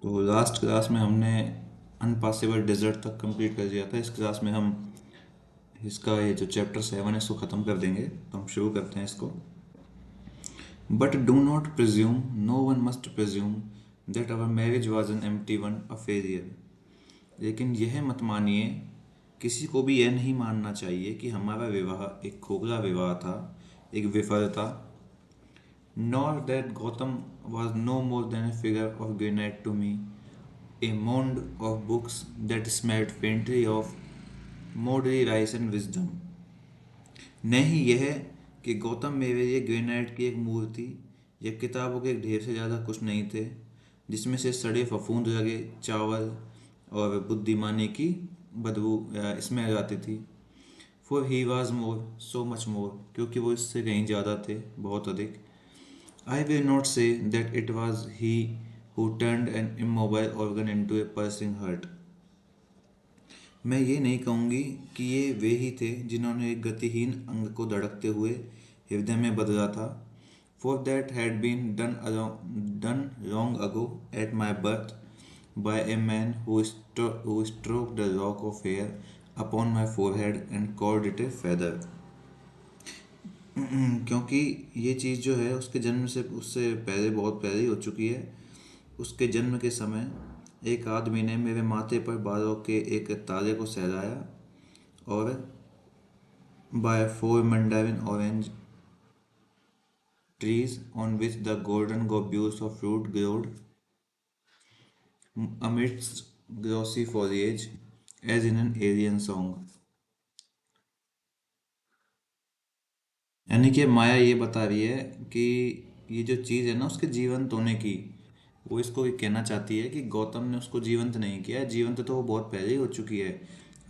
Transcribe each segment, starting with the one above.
तो last class में हमने अनपासेबल डेजर्ट तक कंप्लीट कर दिया था। इस क्लास में हम इसका ये जो चैप्टर 7 है इसको ख़त्म कर देंगे। तो हम शुरू करते हैं इसको। But do not presume, no one must presume that our marriage was an empty one, a failure. लेकिन यह मत मानिए, किसी को भी यह नहीं मानना चाहिए कि हमारा विवाह एक खोखला विवाह था, एक विफलता। Nor that Gotham was no more than a figure of granite to me, a mound of books that smelled faintly of Maudley rice and wisdom. नहीं यह कि गौतम मेरे लिए ग्रेनाइट की एक मूर्ति या किताबों के एक ढेर से ज़्यादा कुछ नहीं थे, जिसमें से सड़े फफूंद लगे चावल और बुद्धिमानी की बदबू स्मेल आती थी। For he was more, so much more, क्योंकि वो इससे कहीं ज़्यादा थे, बहुत अधिक। I will not say that it was he who turned an immobile organ into a pulsing heart. मैं ये नहीं कहूँगी कि ये वे ही थे जिन्होंने एक गतिहीन अंग को धड़कते हुए हृदय में बदला था। For that had been done long ago at my birth by a man who stroked the lock of hair upon my forehead and called it a feather. क्योंकि ये चीज़ जो है उसके जन्म से उससे पहले, बहुत पहले ही हो चुकी है। उसके जन्म के समय एक आदमी ने मेरे माथे पर बालों के एक ताले को सहलाया और by four mandarin orange trees on which the golden globules of fruit glowed amidst glossy foliage as in an alien song। यानी कि माया ये बता रही है कि ये जो चीज़ है ना उसके जीवंत होने की, वो इसको ये कहना चाहती है कि गौतम ने उसको जीवंत नहीं किया है। जीवंत तो वो बहुत पहले ही हो चुकी है,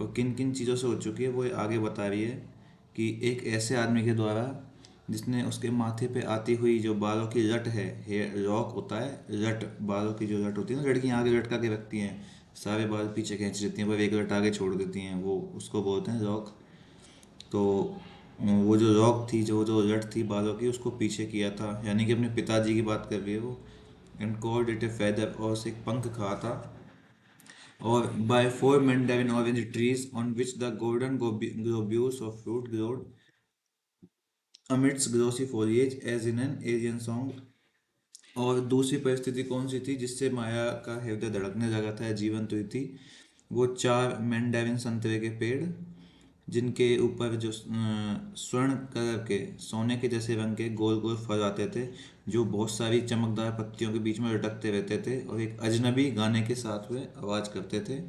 और किन किन चीज़ों से हो चुकी है वो ये आगे बता रही है कि एक ऐसे आदमी के द्वारा जिसने उसके माथे पे आती हुई जो बालों की रट है, हेयर लॉक होता है, रट, बालों की जो रट होती है ना, लड़कियाँ आगे लटका के रखती हैं, सारे बाल पीछे खींच देती हैं पर एक रट आगे छोड़ देती हैं, वो उसको बोलते हैं लॉक। तो वो जो रॉक थी, जो जो रट थी बालों की, उसको पीछे किया था, यानी कि अपने पिताजी की बात कर रही है वो। And called it a feather, और उसे एक पंख कहा था। और by four mandarin orange trees on which the golden globules of fruit glowed amidst glossy foliage as in an alien song. और दूसरी परिस्थिति कौन सी थी जिससे माया का हृदय धड़कने लगा था या जीवंत हुई थी? वो चार मैंडेविन संतरे के पेड़, जिनके ऊपर जो स्वर्ण कलर के, सोने के जैसे रंग के गोल गोल फल आते थे, जो बहुत सारी चमकदार पत्तियों के बीच में लटकते रहते थे और एक अजनबी गाने के साथ वे आवाज करते थे।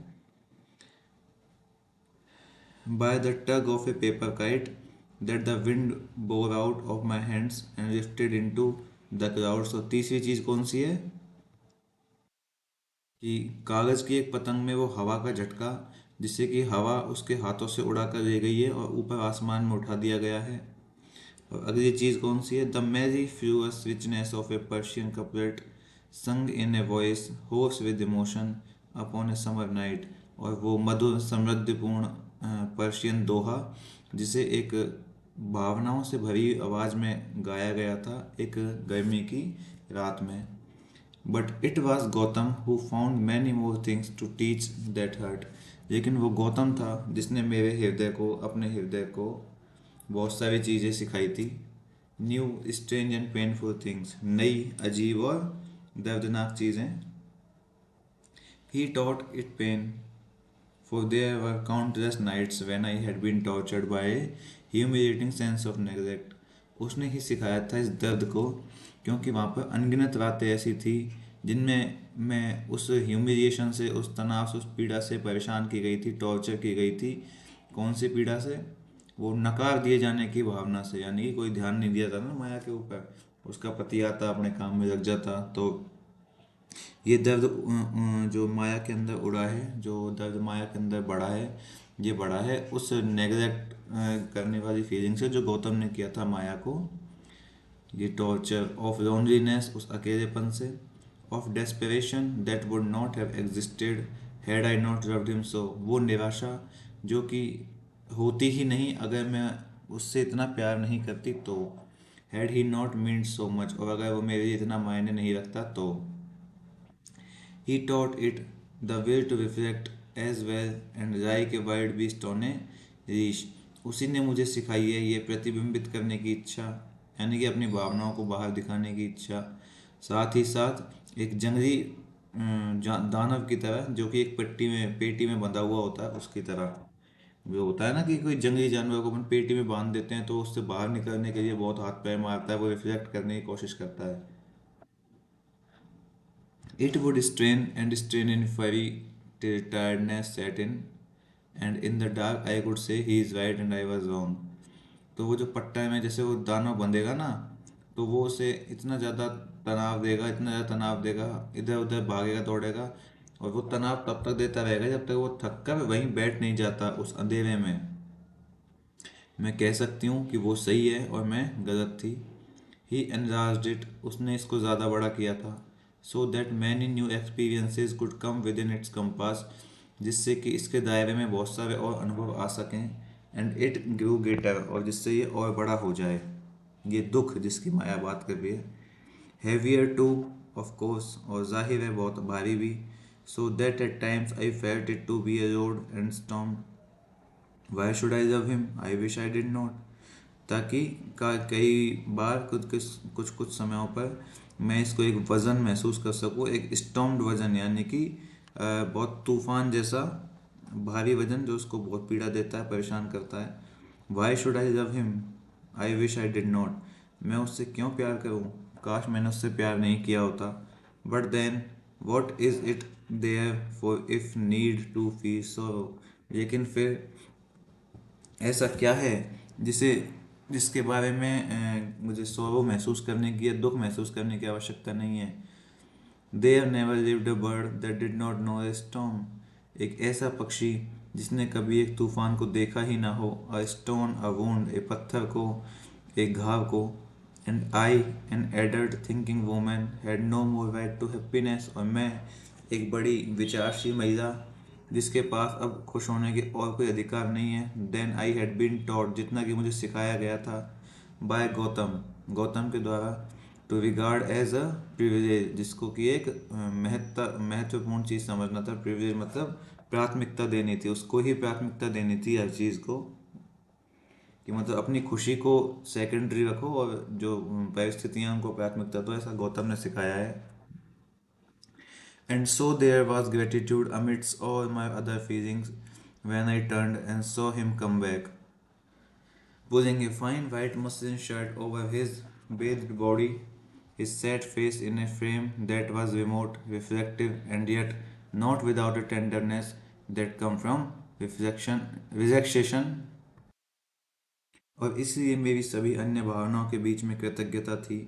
By the tug of A paper kite that the wind bore out of my hands and lifted into the clouds. और तीसरी चीज कौन सी है कि कागज की एक पतंग में वो हवा का झटका, जिससे कि हवा उसके हाथों से उड़ा कर ले गई है और ऊपर आसमान में उठा दिया गया है। और अगली चीज कौन सी है? The mellifluous richness of a Persian couplet sung in a voice hoarse with emotion upon a summer night. और वो मधुर समृद्धिपूर्ण पर्शियन दोहा, जिसे एक भावनाओं से भरी आवाज में गाया गया था एक गर्मी की रात में। But it was Gautam who found many more things to teach that hurt. लेकिन वो गौतम था जिसने मेरे हृदय को, अपने हृदय को बहुत सारी चीज़ें सिखाई थी। New strange and painful things, नई, अजीब और दर्दनाक चीज़ें। He taught it pain, for there were countless nights when I had been tortured by a humiliating sense of neglect। उसने ही सिखाया था इस दर्द को, क्योंकि वहाँ पर अनगिनत रातें ऐसी थी जिनमें मैं उस ह्यूमिलिएशन से, उस तनाव से, उस पीड़ा से परेशान की गई थी, टॉर्चर की गई थी। कौन सी पीड़ा से? वो नकार दिए जाने की भावना से, यानी कि कोई ध्यान नहीं दिया था ना माया के ऊपर, उसका पति आता अपने काम में लग जाता, तो ये दर्द जो माया के अंदर उड़ा है, जो दर्द माया के अंदर बढ़ा है, ये बढ़ा है उस नेग्लेक्ट करने वाली फीलिंग से जो गौतम ने किया था माया को। ये टॉर्चर ऑफ लोनलीनेस, उस अकेलेपन से, of desperation that would not have existed had I not loved him so. वो निराशा जो कि होती ही नहीं अगर मैं उससे इतना प्यार नहीं करती तो। Had he not meant so much, और अगर वो मेरे लिए इतना मायने नहीं रखता तो। He taught it the will to reflect as well and like a wild beast on a leash. उसी ने मुझे सिखाई है ये प्रतिबिंबित करने की इच्छा, यानी कि अपनी भावनाओं को बाहर दिखाने की इच्छा, साथ ही साथ एक जंगली दानव की तरह, जो कि एक पेटी में बंधा हुआ होता है उसकी तरह। वो होता है ना कि कोई जंगली जानवर को अपन पेटी में बांध देते हैं तो उससे बाहर निकलने के लिए बहुत हाथ पैर मारता है, वो रिफ्लेक्ट करने की कोशिश करता है। It would strain in fury till tiredness set in, and in the dark I could say he is right and I was wrong. तो वो जो पट्टा में जैसे वो दानव बंधेगा ना, तो वो उसे इतना ज़्यादा तनाव देगा, इतना ज़्यादा तनाव देगा, इधर उधर भागेगा दौड़ेगा, और वो तनाव तब तक देता रहेगा जब तक वो थक कर वहीं बैठ नहीं जाता उस अंधेरे में। मैं कह सकती हूँ कि वो सही है और मैं गलत थी। ही enlarged it, उसने इसको ज़्यादा बड़ा किया था, so that many new experiences could come with in its compass, जिससे कि इसके दायरे में बहुत सारे और अनुभव आ सकें। एंड इट ग्रू ग्रेटर, और जिससे ये और बड़ा हो जाए, ये दुख जिसकी माया बात कर रही है। हैवियर टू, ऑफ कोर्स, और जाहिर है बहुत भारी भी। So that at times I felt it to be a road and storm. Why should I love him, I wish I did not. ताकि कई बार कुछ कुछ समयों पर मैं इसको एक वज़न महसूस कर सकूँ, एक स्टॉर्म्ड वज़न, यानी कि बहुत तूफान जैसा भारी वज़न जो उसको बहुत पीड़ा देता है, परेशान करता है। Y should I love him, I wish I did not. मैं उससे क्यों प्यार करूँ, काश मैंने उससे प्यार नहीं किया होता। But then what is it there for if need to feel so. लेकिन फिर ऐसा क्या है जिसे जिसके बारे में मुझे sorrow महसूस करने की या दुख महसूस करने की आवश्यकता नहीं है। There never lived a bird that did not know a storm. एक ऐसा पक्षी जिसने कभी एक तूफान को देखा ही ना हो। अ स्टोन, अ वुंड, ए पत्थर को, एक घाव को। And I, an adult thinking woman, had no more right to happiness. और मैं, एक बड़ी विचारशील महिला, जिसके पास अब खुश होने के और कोई अधिकार नहीं है, then I had been taught, जितना कि मुझे सिखाया गया था, बाय गौतम, गौतम के द्वारा, to regard as a privilege, जिसको कि एक महत्वपूर्ण चीज़ समझना था। प्रिविलेज मतलब प्राथमिकता देनी थी, उसको ही प्राथमिकता देनी थी हर चीज़ को, कि मतलब अपनी खुशी को सेकेंडरी रखो और जो परिस्थितियाँ उनको प्राथमिकता दो, ऐसा गौतम ने सिखाया है। And so there was gratitude amidst all my other feelings when I turned and saw him come back, pulling a fine white muslin shirt over his bathed body, his sad face in a frame that was remote, reflective, and yet not without a tenderness that come from relaxation। और इसलिए मेरी सभी अन्य भावनाओं के बीच में कृतज्ञता थी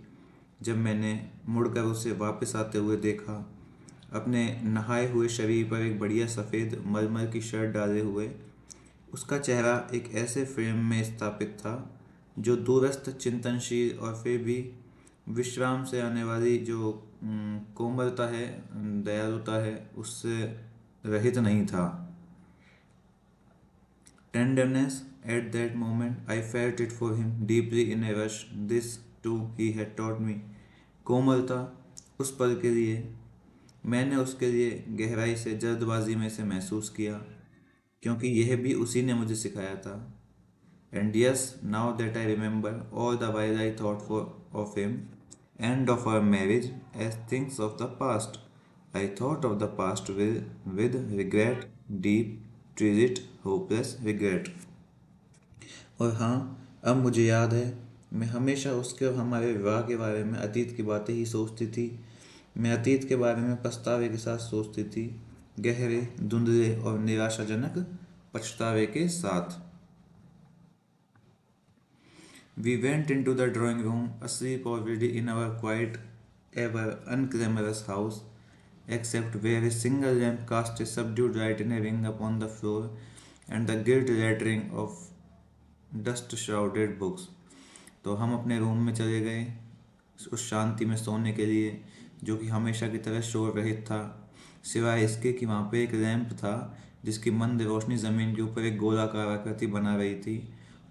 जब मैंने मुड़कर उसे वापस आते हुए देखा, अपने नहाए हुए शरीर पर एक बढ़िया सफ़ेद मलमल की शर्ट डाले हुए। उसका चेहरा एक ऐसे फ्रेम में स्थापित था जो दूरस्थ, चिंतनशील और फिर भी विश्राम से आने वाली जो कोमलता है, दयालुता है, उससे रहित नहीं था। Tenderness, at that moment, I felt it for him deeply in a rush. This too he had taught me. कोमलता, उस पल के लिए मैंने उसके लिए गहराई से, जल्दबाजी में से महसूस किया, क्योंकि यह भी उसी ने मुझे सिखाया था। And yes, now that I remember, all the while I thought of him and of our marriage as things of the past. I thought of the past with regret, deep, treasured, hopeless regret. और हाँ, अब मुझे याद है, मैं हमेशा उसके और हमारे विवाह के बारे में अतीत की बातें ही सोचती थी। मैं अतीत के बारे में पछतावे के साथ सोचती थी, गहरे, धुंधले और निराशाजनक पछतावे के साथ। We went into the drawing room, asleep already in our quiet, ever unglamorous house, except where a single lamp cast a subdued light in a ring upon the floor, and the gilt lettering of dust shrouded books। तो हम अपने room में चले गए उस शांति में सोने के लिए, जो कि हमेशा की तरह शोर रहित था, सिवाय इसके कि वहाँ पे एक लैंप था जिसकी मंद रोशनी ज़मीन के ऊपर एक गोलाकार आकृति बना रही थी,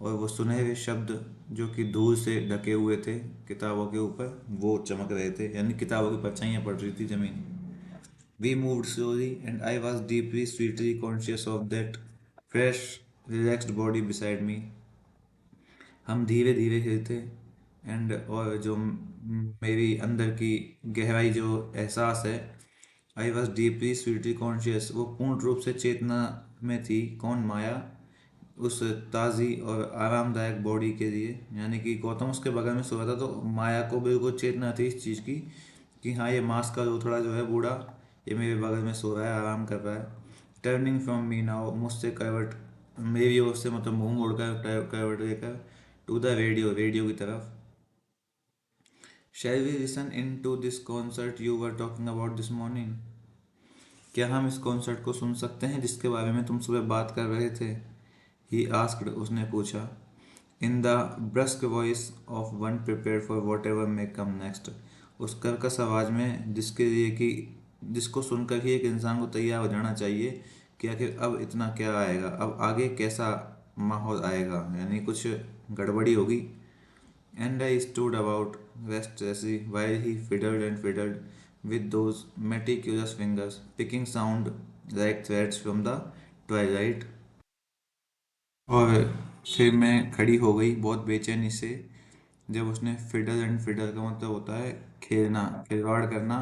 और वो सुनहरे शब्द जो कि धूल से ढके हुए थे किताबों के ऊपर, वो चमक रहे थे, यानी किताबों की परछाइयाँ पड़ रही थी ज़मीन। We moved slowly, and I was deeply, sweetly conscious of that fresh, relaxed body beside me. हम धीरे धीरे हिलते एंड और जो मेरी अंदर की गहराई जो एहसास है, I was deeply sweetly conscious, वो पूर्ण रूप से चेतना में थी। कौन? माया। उस ताज़ी और आरामदायक बॉडी के लिए, यानी कि गौतम उसके बगल में सो रहा था तो माया को बिल्कुल चेतना थी इस चीज़ की कि हाँ, ये मांस का थोड़ा जो है बूढ़ा, ये मेरे बगल में सो रहा है, आराम कर रहा है। टर्निंग फ्रॉम मी नाउ, मुझसे करवट, मेरी ओर से मतलब मुंह मोड़कर करवट लेकर, टू द रेडियो, रेडियो की तरफ। Shall we listen in to this concert you were talking about this morning? क्या हम इस कॉन्सर्ट को सुन सकते हैं जिसके बारे में तुम सुबह बात कर रहे थे? ही आस्क्ड, उसने पूछा। In the brusque voice of one prepared for whatever may come next, उस कर्कश आवाज में जिसके लिए कि जिसको सुनकर ही एक इंसान को तैयार हो जाना चाहिए कि आखिर अब इतना क्या आएगा, अब आगे कैसा माहौल आएगा, यानी कुछ गड़बड़ी होगी। And I stood about restlessly while he fiddled and fiddled with those meticulous fingers, picking sound like threads from the twilight. और फिर मैं खड़ी हो गई बहुत बेचैनी से जब उसने फिडल एंड फिडल का मतलब होता है खेलना, खिलवाड़ करना,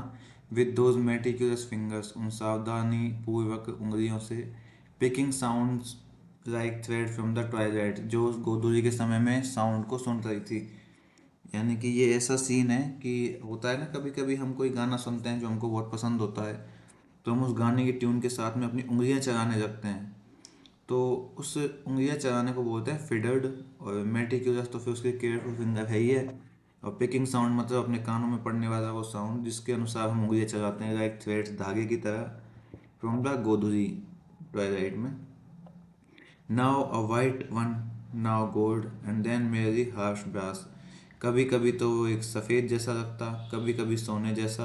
विद दोज मेटिकुलस फिंगर्स, उन सावधानी पूर्वक उंगलियों से, picking sounds like thread from the Twilight, जो उस गोधूली के समय में साउंड को सुन रही थी। यानी कि ये ऐसा सीन है कि होता है ना, कभी कभी हम कोई गाना सुनते हैं जो हमको बहुत पसंद होता है, तो हम उस गाने की ट्यून के साथ में अपनी उंगलियां चलाने लगते हैं, तो उस उंगलियां चलाने को बोलते हैं फिडर्ड। और मेटिकुलस तो फिर उसके केयरफुल फिंगर है ही है। और पिकिंग साउंड मतलब अपने कानों में पड़ने वाला वो साउंड जिसके अनुसार हम उंगलियां चलाते हैं, लाइक थ्रेड्स, धागे की तरह, फ्रॉम द गोधुली, ट्वाइलाइट में। Now a white one, now gold, and then merry harsh brass, कभी कभी तो वो एक सफ़ेद जैसा लगता, कभी कभी सोने जैसा,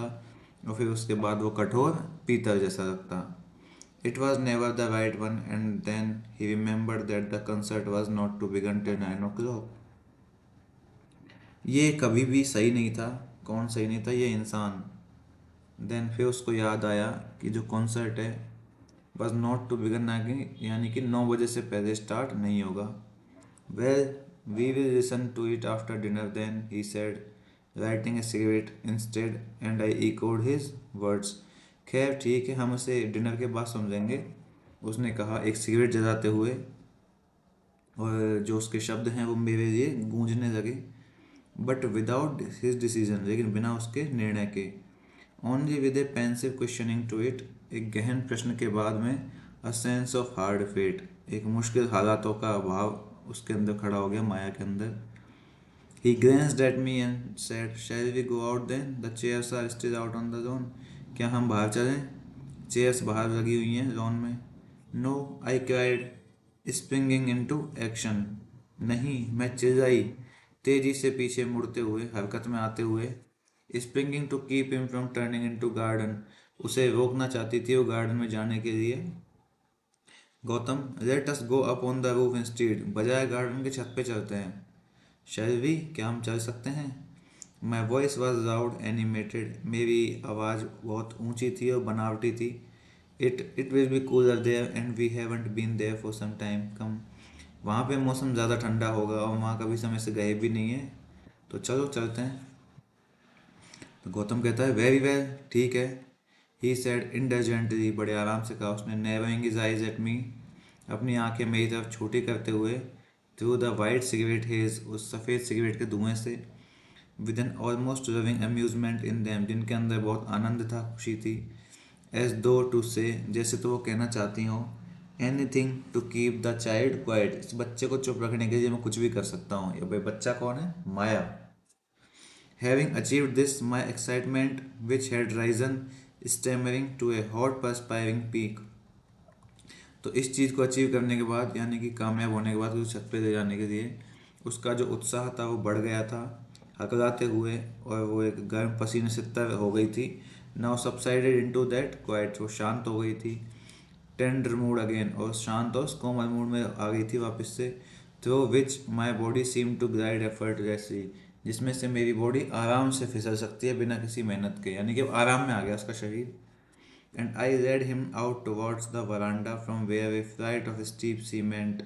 और फिर उसके बाद वो कठोर पीतल जैसा लगता। It was never the right one, and then he remembered that the concert was not to begin till 9 o'clock। ये कभी भी सही नहीं था। कौन सही नहीं था? ये इंसान। देन फिर उसको याद आया कि जो कॉन्सर्ट है वॉज नॉट टू बिगन, यानी कि 9 बजे से पहले स्टार्ट नहीं होगा। Well, we will listen to it after dinner then, he said, lighting a cigarette instead, and I echoed his words. खैर ठीक है, हम उसे डिनर के बाद समझेंगे, उसने कहा एक सिगरेट जलाते हुए, और जो उसके शब्द हैं वो मेरे लिए गूंजने लगे। बट विदाउट हिज डिसीजन, लेकिन बिना उसके निर्णय के। Only with a pensive questioning to it, एक गहन प्रश्न के बाद में, a sense of hard fate, एक मुश्किल हालातों का अभाव उसके अंदर खड़ा हो गया, माया के अंदर। ही glanced at me and said, shall we go out then? The chairs are still out on the lawn. क्या हम बाहर चलें? चेयर्स बाहर लगी हुई हैं लॉन में। नो, आई cried, springing into action. नहीं, मैं चिल्लाई, तेजी से पीछे मुड़ते हुए, हरकत में आते हुए। Springing to keep him from turning into garden, उसे रोकना चाहती थी वो गार्डन में जाने के लिए। Gautam, let us go up on the roof instead, बजाय गार्डन के छत पे चलते हैं। शैल वी, क्या हम चल सकते हैं? My voice was loud animated, मेरी आवाज़ बहुत ऊंची थी और बनावटी थी। It will be cooler there and we haven't been there for some time, come, वहाँ पे मौसम ज़्यादा ठंडा होगा और वहाँ कभी समय से गए भी नहीं है, तो चलो चलते हैं। तो गौतम कहता है वेरी वेल, ठीक है। ही सेड इंडलजेंटली, बड़े आराम से कहा उसने, narrowing his eyes at me, अपनी आंखें मेरी तरफ छोटी करते हुए, through the white cigarette haze, उस सफ़ेद सिगरेट के धुएं से, with an almost loving amusement in them, जिनके अंदर बहुत आनंद था, खुशी थी। एज दो टू से, जैसे तो वो कहना चाहती हो, anything to keep the child quiet, इस बच्चे को चुप रखने के लिए मैं कुछ भी कर सकता हूँ। ये भाई बच्चा कौन है? माया। Having achieved this, my excitement, which had risen, stammering to a hot perspiring peak, तो इस चीज़ को अचीव करने के बाद, यानी कि कामयाब होने के बाद उसे छत पे ले जाने के लिए, उसका जो उत्साह था वो बढ़ गया था, हकलाते हुए, और वो एक गर्म पसीने से तर हो गई थी। Now subsided into that quite, वो शांत हो गई थी। टेंडर मूड अगेन, और शांत और कोमल मूड में आ गई थी वापस से। Through which my body seem to glide effortlessly, जिसमें से मेरी बॉडी आराम से फिसल सकती है बिना किसी मेहनत के, यानी कि आराम में आ गया उसका शरीर। and I led him out towards the veranda from where a flight of steep cement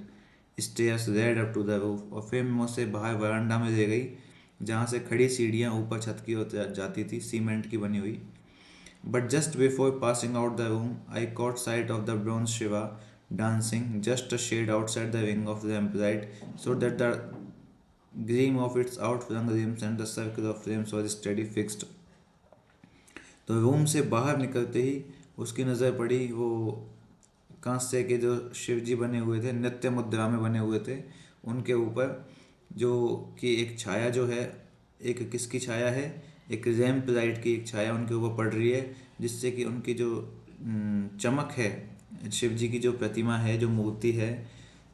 stairs led up to the roof। और फिर मैं उसे बाहर वरांडा में ले गई जहाँ से खड़ी सीढ़ियाँ ऊपर छत की ओर जाती थी, सीमेंट की बनी हुई। But just before passing out the room, I caught sight of the bronze Shiva dancing just a shade outside the ring of the lamplight, so that the gleam of its outflung rims and the circle of flames was steady fixed। तो room से बाहर निकलते ही उसकी नज़र पड़ी वो कांस्य के जो शिव जी बने हुए थे, नृत्य मुद्रा में बने हुए थे, उनके ऊपर जो कि एक छाया जो है, एक किसकी छाया है, एक लैम्प लाइट की एक छाया उनके ऊपर पड़ रही है, जिससे कि उनकी जो चमक है, शिव जी की जो प्रतिमा है, जो मूर्ति है,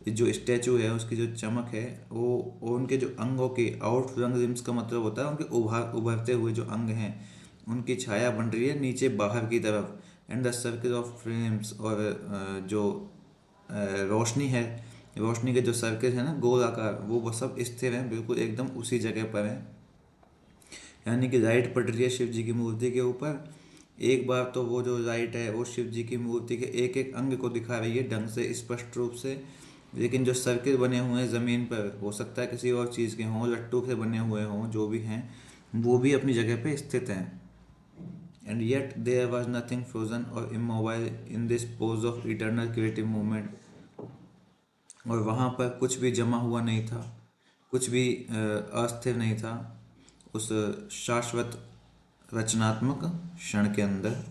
जो स्टैचू है, उसकी जो चमक है वो उनके जो अंगों के आउटफ्लंग रिम्स का मतलब होता है उनके उभरते हुए जो अंग हैं उनकी छाया बन रही है नीचे बाहर की तरफ। And the circle of flames, और जो रोशनी है, रोशनी के जो सर्कल है ना गोल आकार, वो सब स्थिर हैं, बिल्कुल एकदम उसी जगह पर हैं। यानी कि लाइट पड़ रही है शिव जी की मूर्ति के ऊपर। एक बार तो वो जो लाइट है वो शिव जी की मूर्ति के एक एक अंग को दिखा रही है ढंग से, स्पष्ट रूप से, लेकिन जो सर्किल बने हुए हैं ज़मीन पर, हो सकता है किसी और चीज़ के हों, लट्टू से बने हुए हों, जो भी हैं वो भी अपनी जगह पे स्थित हैं। And yet there was nothing frozen और immobile in this pose of eternal creative movement. और वहाँ पर कुछ भी जमा हुआ नहीं था, कुछ भी अस्थिर नहीं था उस शाश्वत रचनात्मक क्षण के अंदर।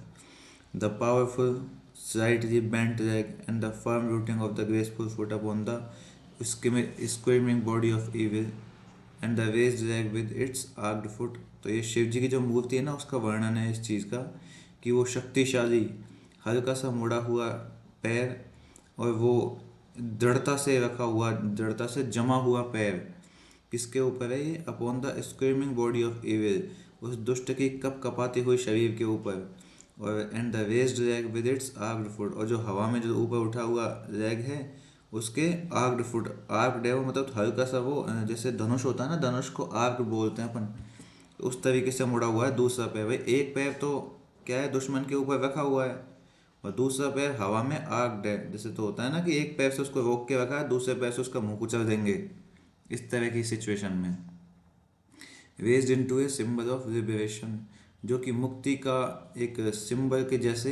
The powerful slightly bent leg and the firm rooting of the graceful foot upon the squirming body of evil and the raised leg with its arched foot। तो ये शिव जी की जो मूर्ति है ना उसका वर्णन है इस चीज़ का कि वो शक्तिशाली हल्का सा मुड़ा हुआ पैर और वो दृढ़ता से रखा हुआ, दृढ़ता से जमा हुआ पैर किसके ऊपर है ये, upon the screaming body of evil, उस दुष्ट की कप कपाते हुए शरीर के ऊपर। और and the raised leg with its arched foot, और जो हवा में जो ऊपर उठा हुआ लेग है उसके आर्क्ड फुट, आर्क्ड है वो मतलब हल्का सा वो जैसे धनुष होता है ना, धनुष को आर्क बोलते हैं अपन, उस तरीके से मुड़ा हुआ है दूसरा पैर। भाई एक पैर तो क्या है दुश्मन के ऊपर रखा हुआ है और दूसरा पैर हवा में आर्क्ड है। जैसे तो होता है ना कि एक पैर से उसको रोक के रखा है, दूसरे पैर से उसका मुंह कुचल देंगे, इस तरह की सिचुएशन में। Raised into a symbol of liberation, जो कि मुक्ति का एक सिंबल के जैसे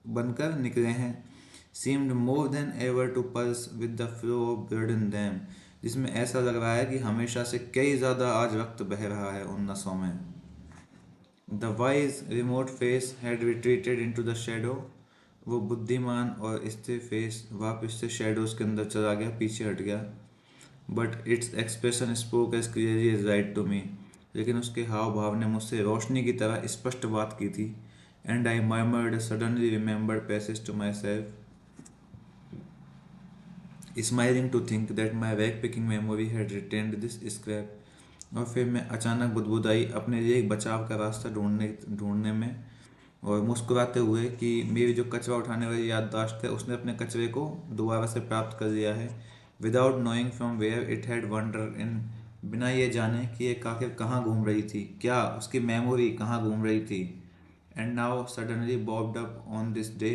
बनकर निकले हैं। Seemed more than ever to pulse with the flow of blood in them, जिसमें ऐसा लग रहा है कि हमेशा से कई ज़्यादा आज रक्त बह रहा है उन नसों में। The wise remote face had retreated into the shadow, वो बुद्धिमान और स्थिर फेस वापस से शैडोज के अंदर चला गया, पीछे हट गया। But its expression spoke as clearly as right to me, लेकिन उसके हाव भाव ने मुझसे रोशनी की तरह स्पष्ट बात की थी। And I murmured suddenly remembered passage to myself, smiling to think that my back picking memory had retained this scrap. और फिर मैं अचानक बुदबुदाई अपने लिए एक बचाव का रास्ता ढूंढने में, और मुस्कुराते हुए कि मेरी जो कचरा उठाने वाली याददाश्त है उसने अपने कचरे को दोबारा से प्राप्त कर लिया है। Without knowing from where it had wander in, बिना ये जाने कि ये आखिर कहाँ घूम रही थी, क्या उसकी मेमोरी कहाँ घूम रही थी। And now suddenly bobbed up on this day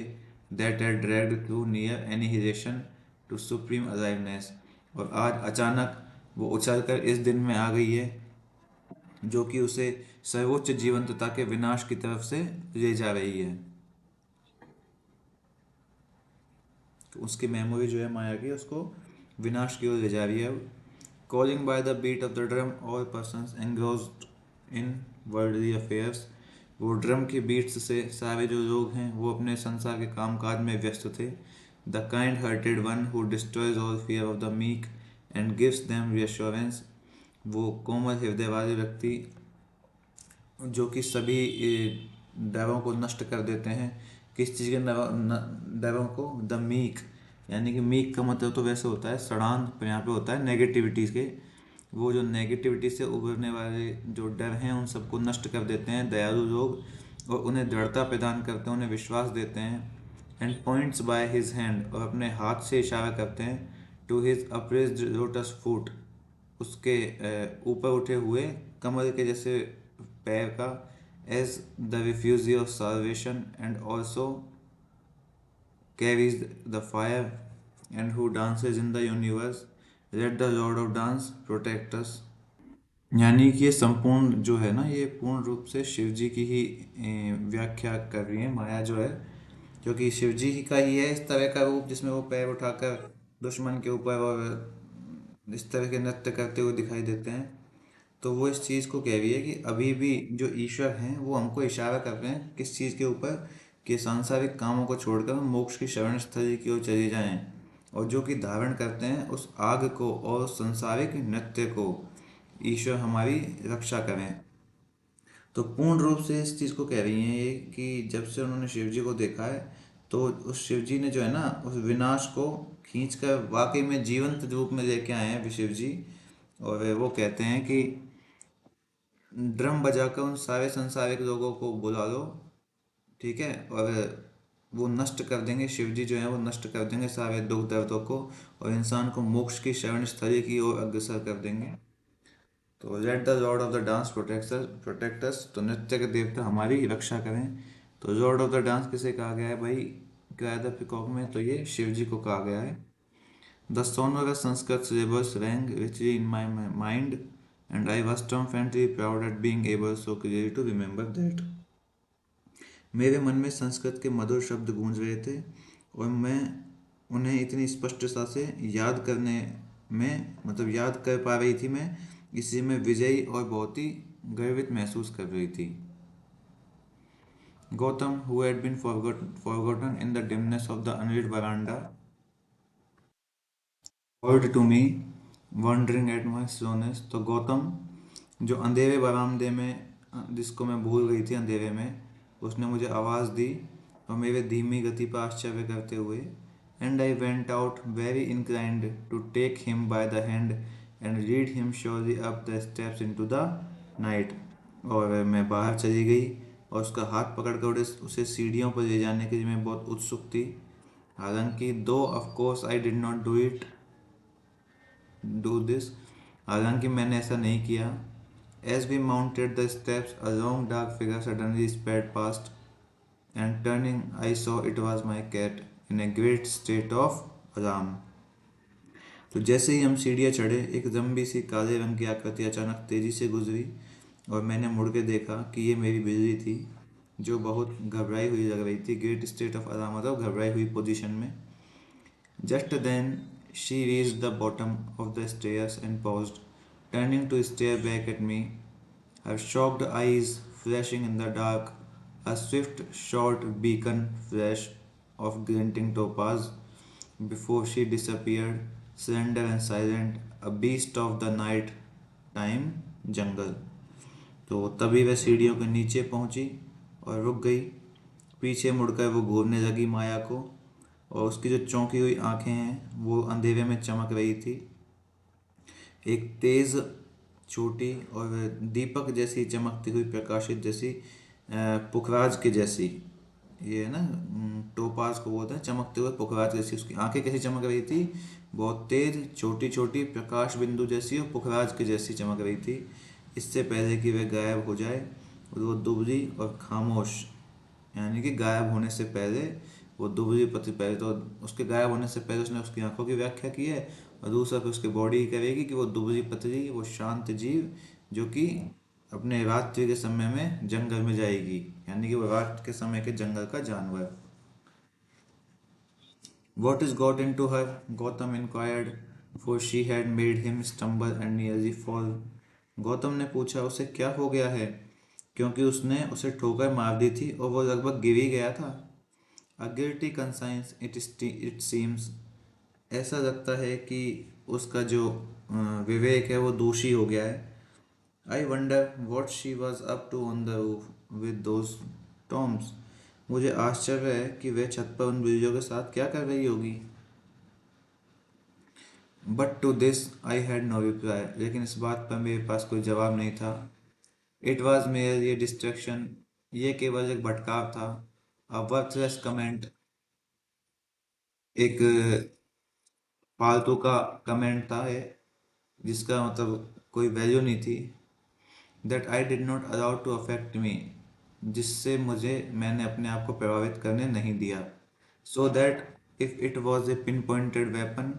that had dragged to near annihilation to supreme aliveness, और आज अचानक वो उछल कर इस दिन में आ गई है जो कि उसे सर्वोच्च जीवंतता के विनाश की तरफ से ले जा रही है। तो उसकी मेमोरी जो है माया की, उसको विनाश की ओर ले जा रही है। Calling by the beat of the drum all persons engrossed in worldly affairs, वो ड्रम की बीट्स से सारे जो लोग हैं वो अपने संसार के कामकाज में व्यस्त थे। The kind hearted one who destroys all fear of the meek and gives them reassurance, वो कोमल हृदय वाले व्यक्ति जो कि सभी डरों को नष्ट कर देते हैं। किस चीज़ के डरों को, द मीक, यानी कि मीक का मतलब तो वैसे होता है सड़ान, पर यहाँ पे होता है नेगेटिविटीज़ के, वो जो नेगेटिविटी से उभरने वाले जो डर हैं उन सबको नष्ट कर देते हैं दयालु लोग, और उन्हें दृढ़ता प्रदान करते हैं, उन्हें विश्वास देते हैं। And points by his hand, और अपने हाथ से इशारा करते हैं, to his upraised lotus foot, उसके ऊपर उठे हुए कमल के जैसे पैर का। as the refugee of salvation, and also carries the fire, and who dances in the universe. Let the Lord of Dance protect us. यानी कि ये संपूर्ण जो है ना, ये पूर्ण रूप से शिव जी की ही व्याख्या कर रही है माया जो है, क्योंकि शिव जी का ही है इस तरह का रूप जिसमें वो पैर उठाकर दुश्मन के ऊपर और इस तरह के नृत्य करते हुए दिखाई देते हैं। तो वो इस चीज़ को कह रही है कि अभी भी जो ईश्वर हैं वो हमको इशारा कर रहे हैं किस चीज़ के ऊपर, कि सांसारिक कामों को छोड़कर हम मोक्ष की शरण स्थली की ओर चले जाएं, और जो कि धारण करते हैं उस आग को और सांसारिक नृत्य को, ईश्वर हमारी रक्षा करें। तो पूर्ण रूप से इस चीज़ को कह रही हैं ये कि जब से उन्होंने शिव जी को देखा है, तो उस शिव जी ने जो है ना उस विनाश को खींच कर वाकई में जीवंत रूप में लेके आए हैं शिव जी। और वो कहते हैं कि ड्रम बजाकर उन सारे संसारिक लोगों को बुला लो, ठीक है, और वो नष्ट कर देंगे, शिव जी जो है वो नष्ट कर देंगे सारे दुख दर्दों को, और इंसान को मोक्ष की शरण स्थली की ओर अग्रसर कर देंगे। तो let the Lord of the dance protectors, तो नृत्य के देवता हमारी रक्षा करें। तो लॉर्ड ऑफ द डांस किसे कहा गया है भाई क्राय द पिकॉक में, तो ये शिव जी को कहा गया है। The sonorous Sanskrit syllables rang richly in my mind, and I was triumphantly proud at being able so clearly to remember that. मेरे मन में संस्कृत के मधुर शब्द गूंज रहे थे, और मैं उन्हें इतनी स्पष्टता से याद करने में, मतलब याद कर पा रही थी मैं, इसी में विजयी और बहुत ही गर्वित महसूस कर रही थी। Gautam, who had been forgotten in the dimness of the unlit veranda, called to me, wondering at my slowness। तो गौतम जो अंधेरे बरामदे में, जिसको मैं भूल गई थी अंधेरे में, उसने मुझे आवाज़ दी और मेरे धीमी गति पर आश्चर्य करते हुए। And I went out very inclined to take him by the hand and lead him surely up the steps into the night. और मैं बाहर चली गई और उसका हाथ पकड़कर उसे सीढ़ियों पर ले जाने के लिए मैं बहुत उत्सुक थी। हालांकि though of course I did not do this, हालांकि मैंने ऐसा नहीं किया। As we mounted the steps a long dark figure suddenly sped past, and turning I saw it was my cat in a great state of alarm. तो जैसे ही हम सीढ़ियाँ चढ़े, एक लंबी सी काले रंग की आकृति अचानक तेजी से गुजरी, और मैंने मुड़ के देखा कि ये मेरी बिजली थी, जो बहुत घबराई हुई लग रही थी। ग्रेट स्टेट ऑफ अलार्म मतलब घबराई हुई पोजीशन में। Just then she reached the bottom of the stairs and paused, turning to stare back at me, her shocked eyes flashing in the dark, a swift, short beacon flash of glinting topaz, before she disappeared, slender and silent, a beast of the night time jungle। तो तभी वह सीढ़ियों के नीचे पहुंची और रुक गई। पीछे मुड़कर वो घूरने लगी माया को, और उसकी जो चौंकी हुई आंखें हैं वो अंधेरे में चमक रही थी, एक तेज, छोटी और दीपक जैसी चमकती हुई, प्रकाशित जैसी, पुखराज के जैसी। ये है ना, टोपाज को बोलते हैं, चमकते हुए पुखराज जैसी उसकी आंखें कैसी चमक रही थी, बहुत तेज, छोटी छोटी, प्रकाश बिंदु जैसी और पुखराज के जैसी चमक रही थी। इससे पहले कि वह गायब हो जाए, वो दुबली और खामोश, यानी कि गायब होने से पहले वो दुबली पतली, पहले तो उसके गायब होने से पहले उसने उसकी आंखों की व्याख्या की है, और दूसरा फिर उसकी बॉडी ही करेगी कि वो दुबली पतली, वो शांत जीव, जो कि अपने रात्रि के समय में जंगल में जाएगी, यानी कि वो रात के समय के जंगल का जानवर। What is got into her? Gautam inquired, for she had made him stumble and nearly fall. Gautam ने पूछा उसे क्या हो गया है, क्योंकि उसने उसे ठोकर मार दी थी और वो लगभग गिर ही गया था। A guilty conscience it seems, ऐसा लगता है कि उसका जो विवेक है वो दोषी हो गया है। I wonder what she was up to on the roof with those toms. मुझे आश्चर्य है कि वह छत पर उन बिल्लियों के साथ क्या कर रही होगी। But to this I had no reply, लेकिन इस बात पर मेरे पास कोई जवाब नहीं था। इट वॉज मेयर ये डिस्ट्रैक्शन, ये केवल एक भटकाव था। अ वर्थलेस कमेंट, एक फालतू का कमेंट था ये, जिसका मतलब कोई वैल्यू नहीं थी। That I did not allow to affect me, जिससे मैंने अपने आप को प्रभावित करने नहीं दिया। So that if it was a pin pointed weapon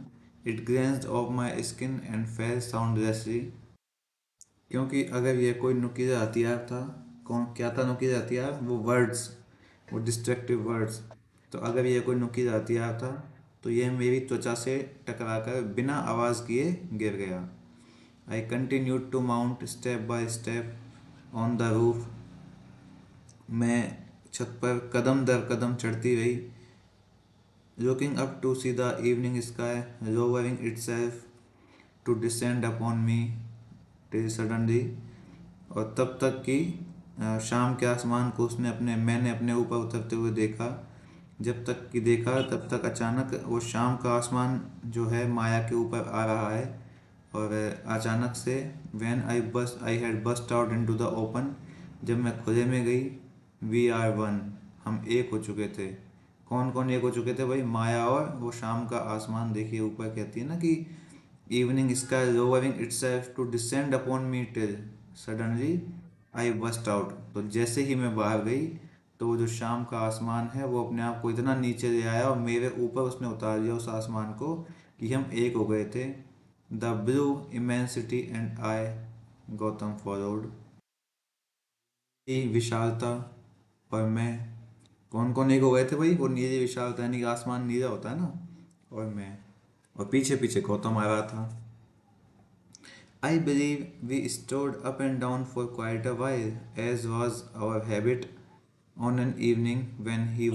it glanced off my skin and fell soundlessly. क्योंकि अगर ये कोई नुकीला हथियार था, कौन क्या था नुकीला हथियार? वो वर्ड्स, वो डिस्ट्रक्टिव वर्ड्स। तो अगर ये कोई नुकीला हथियार था तो ये मेरी त्वचा से टकराकर बिना आवाज़ किए गिर गया। I continued to mount step by step on the roof. मैं छत पर कदम दर कदम चढ़ती रही। Looking up to see the evening sky lowering itself to descend upon me till suddenly। और तब तक कि शाम के आसमान को मैंने अपने ऊपर उतरते हुए देखा। जब तक कि देखा तब तक अचानक वो शाम का आसमान जो है माया के ऊपर आ रहा है। और अचानक से I had burst out into the open. जब मैं खुले में गई, वी आर वन, हम एक हो चुके थे। कौन कौन एक हो चुके थे भाई? माया और वो शाम का आसमान। देखिए ऊपर कहती है ना कि evening sky lowering itself to descend upon me till suddenly I burst out. तो जैसे ही मैं बाहर गई तो वो जो शाम का आसमान है वो अपने आप को इतना नीचे ले आया और मेरे ऊपर उसने उतार दिया उस आसमान को कि हम एक हो गए थे। The blue immensity and I, Gautam followed. विशालता और मैं, कौन कौन एक हो गए थे भाई? वो नीली विशालता यानी कि आसमान नीला होता है ना, और मैं, और पीछे पीछे गौतम आ रहा था। I believe we strode up and down for quite a while, as was our habit on an evening when we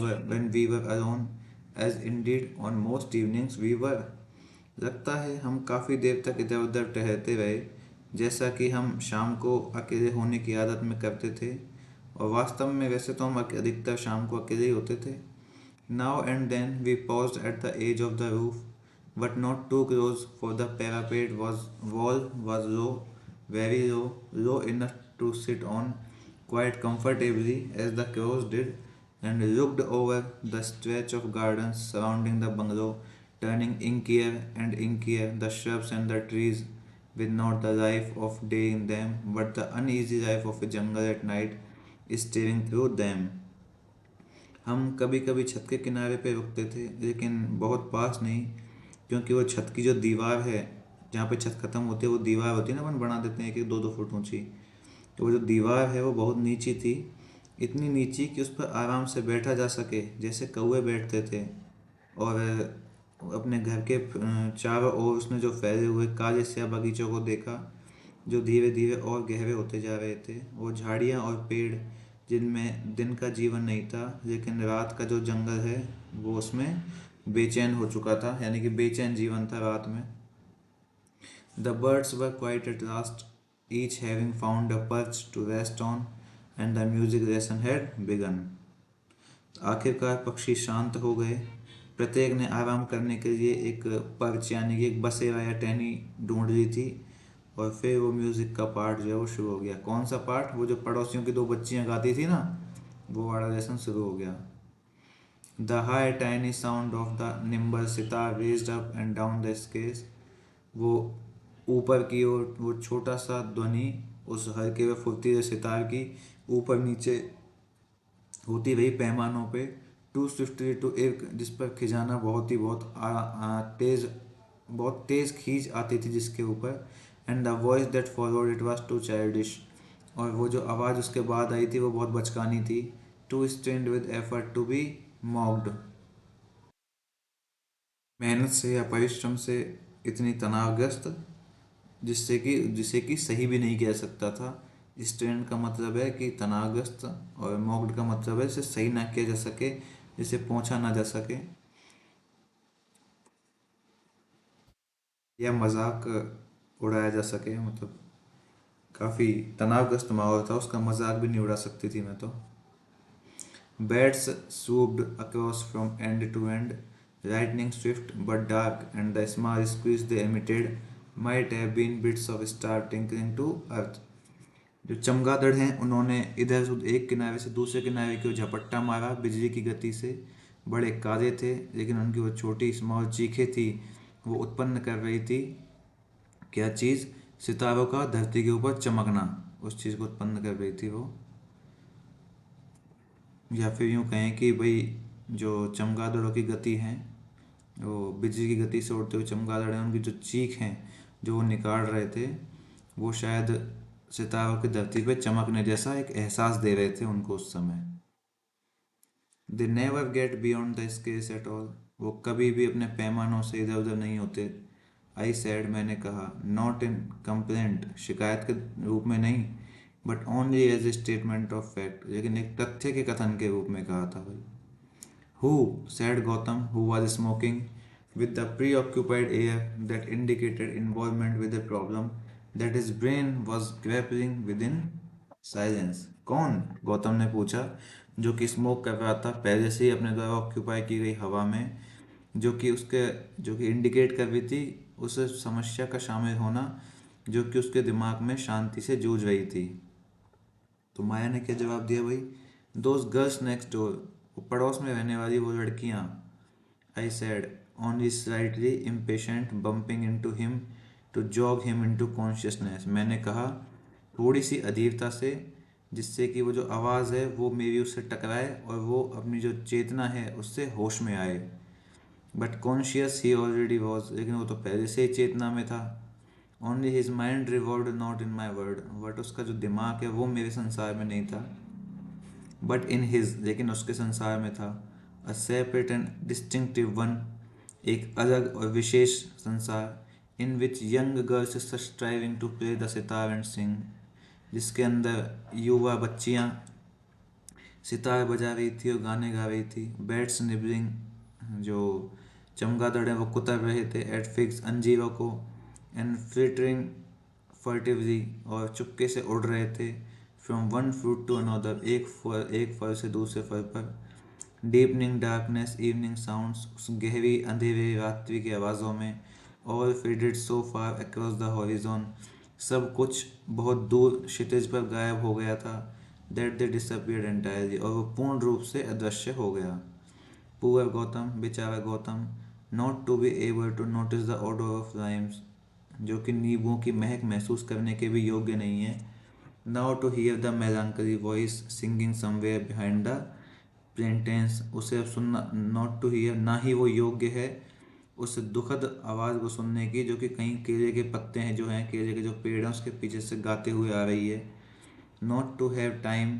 were alone, as indeed on most evenings we were। लगता है हम काफ़ी देर तक इधर उधर टहलते रहे, जैसा कि हम शाम को अकेले होने की आदत में करते थे। और वास्तव में वैसे तो हम अधिकतर शाम को अकेले ही होते थे। Now and then we paused at the edge of the roof, but not too close, for the parapet wall was low, very low, low enough to sit on quite comfortably as the crows did, and looked over the stretch of gardens surrounding the bungalow, turning inkier and inkier the shrubs and the trees, with not the life of day in them, but the uneasy life of a jungle at night, staring through them। हम कभी कभी छत के किनारे पे रुकते थे, लेकिन बहुत पास नहीं, क्योंकि वो छत की जो दीवार है, जहाँ पे छत खत्म होती है वो दीवार होती है ना, अपन बना देते हैं एक एक दो दो फुट ऊंची। तो वो जो दीवार है वो बहुत नीची थी, इतनी नीची कि उस पर आराम से बैठा जा सके, जैसे कौवे बैठते थे। और अपने घर के चारों ओर उसने जो फैले हुए काले स्याह बगीचों को देखा, जो धीरे धीरे और गहरे होते जा रहे थे। वो झाड़ियाँ और पेड़ जिनमें दिन का जीवन नहीं था, लेकिन रात का जो जंगल है वो उसमें बेचैन हो चुका था, यानी कि बेचैन जीवन था रात में। The birds were quiet at last, each having found a perch to rest on, and the music lesson had began. आखिरकार पक्षी शांत हो गए। प्रत्येक ने आराम करने के लिए एक पर्च यानी कि एक बसेरा या टहनी ढूंढ ली थी। और फिर वो म्यूज़िक का पार्ट जो है वो शुरू हो गया। कौन सा पार्ट? वो जो पड़ोसियों की दो बच्चियां गाती थी ना, वो वाला लेसन शुरू हो गया। The high tiny sound of the nimble sitar raised up and down the scales. वो ऊपर की ओर वो छोटा सा ध्वनि उस हल्के व फुर्तीले सितार की ऊपर नीचे होती रही पैमानों पे, टू स्विफ्टली टू एक जिस पर खिजाना तेज, बहुत तेज खींच आती थी जिसके ऊपर। And the voice that followed it was too childish. और वो जो आवाज़ उसके बाद आई थी वो बहुत बचकानी थी। Too strained with effort to be mocked. मेहनत से या परिश्रम से इतनी तनावग्रस्त जिसे कि सही भी नहीं कह सकता था। स्ट्रेन का मतलब है कि तनावग्रस्त, और मॉक्ड का मतलब है इसे सही ना किया जा सके, जिसे पहुंचा ना जा सके, या मजाक उड़ाया जा सके। मतलब काफ़ी तनावग्रस्त माहौल था, उसका मजाक भी नहीं उड़ा सकती थी मैं तो। Bats swooped across from end to end, lightning swift but dark, and the small squeeze they emitted might have been bits of star tinkling to earth। जो चमगादड़ हैं उन्होंने इधर से एक किनारे से दूसरे किनारे की ओर झपट्टा मारा बिजली की गति से। बड़े काले थे, लेकिन उनकी वो छोटी स्मॉल चीखें थी, वो उत्पन्न कर रही थी क्या चीज़? सितारों का धरती के ऊपर चमकना, उस चीज़ को उत्पन्न कर रही थी वो। या फिर यूँ कहें कि भाई जो चमगादड़ों की गति है, वो बिजली की गति से उड़ते हुए चमगादड़ हैं, उनकी जो चीख हैं जो वो निकाल रहे थे, वो शायद सितारों की धरती पे चमकने जैसा एक एहसास दे रहे थे उनको उस समय। They never get beyond the scales at all, वो कभी भी अपने पैमानों से इधर उधर नहीं होते। आई सैड, मैंने कहा, नॉट इन कंप्लेंट, शिकायत के रूप में नहीं, but only as a statement of fact, लेकिन एक तथ्य के कथन के रूप में कहा था भाई। Who, sad Gautam, who was smoking with the preoccupied air that indicated involvement with a problem that his brain was grappling within silence। कौन, गौतम ने पूछा, जो कि स्मोक कर रहा था पहले से ही अपने द्वारा ऑक्यूपाई की गई हवा में, जो कि इंडिकेट कर रही थी उस समस्या का शामिल होना जो कि उसके दिमाग में शांति से जूझ रही थी। तो माया ने क्या जवाब दिया भाई, दोज गर्ल्स नेक्स्ट डोर, वो पड़ोस में रहने वाली वो लड़कियाँ। I said, only slightly impatient, bumping into him to jog him into consciousness। मैंने कहा, थोड़ी सी अधीरता से, जिससे कि वो जो आवाज़ है वो मेरी उससे टकराए और वो अपनी जो चेतना है उससे होश में आए। But conscious he already was, लेकिन वो तो पहले से ही चेतना में था। Only his mind revolve not in my word, but उसका जो दिमाग है वो मेरे संसार में नहीं था, बट इन हिज, लेकिन उसके संसार में था। A separate and distinctive one, एक अलग और विशेष संसार। In which young girls striving to play the sitar and sing, जिसके अंदर युवा बच्चियाँ सितार बजा रही थी और गाने गा रही थी। बैट्स निबलिंग, जो चमगादड़ हैं वो कुतर रहे थे। एट फिग्स, अंजीरों को। एंड फ्लिटरिंग फर्टिवली, और चुपके से उड़ रहे थे। From one fruit to another, एक फल से दूसरे फल पर। डीपनिंग डार्कनेस, इवनिंग साउंड्स, उस गहरी अंधेरे रात्रि की आवाज़ों में। All faded so far across the horizon, सब कुछ बहुत दूर क्षितिज पर गायब हो गया था। दैट दे डिसअपियर्ड एंटायरली, और वो पूर्ण रूप से अदृश्य हो गया। पुअर गौतम, बेचारा Gautam, not to be able to notice the odour of rhymes, जो कि नींबुओं की महक महसूस करने के भी योग्य नहीं है। Now to hear the melancholy voice singing somewhere behind the plantains, उसे अब सुनना, नॉट टू हियर, ना ही वो योग्य है उस दुखद आवाज़ को सुनने की जो कि कहीं केले के पत्ते हैं, जो हैं केले के जो पेड़ हैं उसके पीछे से गाते हुए आ रही है। Not to have time